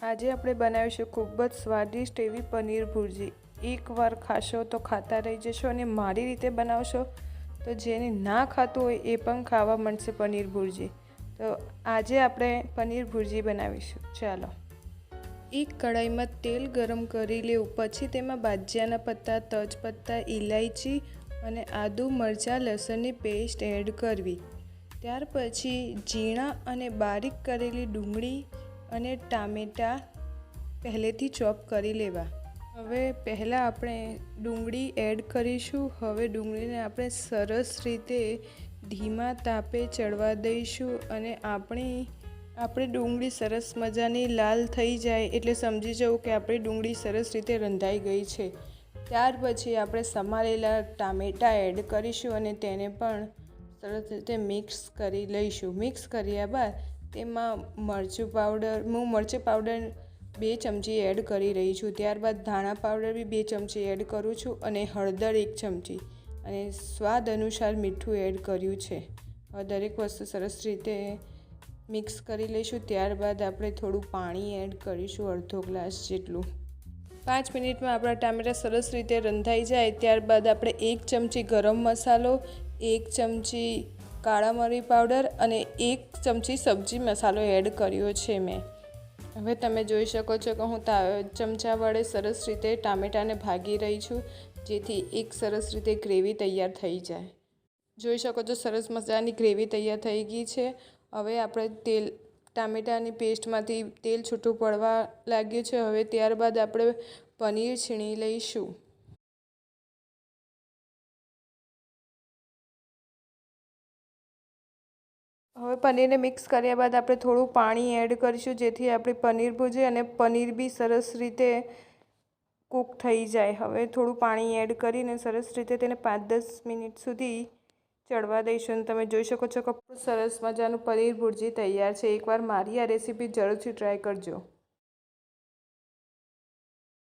આજે આપણે બનાવીશું ખૂબ જ સ્વાદિષ્ટ એવી પનીર ભુરજી। એકવાર ખાશો તો ખાતા રહી જશો અને મારી રીતે બનાવશો તો જેને ના ખાતું હોય એ પણ ખાવા મળશે પનીર ભુરજી। તો આજે આપણે પનીર ભુરજી બનાવીશું। ચાલો, એક કઢાઈમાં તેલ ગરમ કરી લેવું, પછી તેમાં બાજિયાના પત્તા, તજપત્તા, ઇલાયચી અને આદુ, મરચાં, લસણની પેસ્ટ એડ કરવી। ત્યાર પછી ઝીણા અને બારીક કરેલી ડુંગળી અને ટામેટાં પહેલેથી ચોપ કરી લેવા। હવે પહેલાં આપણે ડુંગળી એડ કરીશું। હવે ડુંગળીને આપણે સરસ રીતે ધીમા તાપે ચડવા દઈશું અને આપણી ડુંગળી સરસ મજાની લાલ થઈ જાય એટલે સમજી જવું કે આપણી ડુંગળી સરસ રીતે રંધાઈ ગઈ છે। ત્યાર પછી આપણે સમારેલા ટામેટાં એડ કરીશું અને તેને પણ સરસ રીતે મિક્સ કરી લઈશું। મિક્સ કર્યા બાદ તેમાં મરચું પાવડર 2 ચમચી એડ કરી રહી છું। ત્યારબાદ ધાણા પાવડર બી 2 ચમચી એડ કરું છું અને હળદર 1 ચમચી અને સ્વાદ અનુસાર મીઠું એડ કર્યું છે। હવે દરેક વસ્તુ સરસ રીતે મિક્સ કરી લઈશું। ત્યારબાદ આપણે થોડું પાણી એડ કરીશું, અડધો ગ્લાસ જેટલું। 5 મિનિટમાં આપણા ટામેટાં સરસ રીતે રંધાઈ જાય ત્યારબાદ આપણે 1 ચમચી ગરમ મસાલો, 1 ચમચી કાળા મરી પાવડર અને 1 ચમચી સબ્જી મસાલો એડ કર્યો છે મેં। હવે તમે જોઈ શકો છો કે હું ચમચા વડે સરસ રીતે ટામેટાને ભાગી રહી છું, જેથી એક સરસ રીતે ગ્રેવી તૈયાર થઈ જાય। જોઈ શકો છો સરસ મજાની ગ્રેવી તૈયાર થઈ ગઈ છે। હવે આપણે ટામેટાની પેસ્ટમાંથી તેલ છૂટું પડવા લાગ્યું છે। હવે ત્યારબાદ આપણે પનીર છીણી લઈશું। હવે પનીરને મિક્સ કર્યા બાદ આપણે થોડું પાણી એડ કરીશું, જેથી આપણી પનીર ભુરજી અને પનીર બી સરસ રીતે કૂક થઈ જાય। હવે થોડું પાણી એડ કરીને સરસ રીતે તેને 5-10 મિનિટ સુધી ચડવા દઈશું। તમે જોઈ શકો છો કે સરસ મજાનું પનીર ભુરજી તૈયાર છે। એકવાર મારી આ રેસીપી જરૂરથી ટ્રાય કરજો।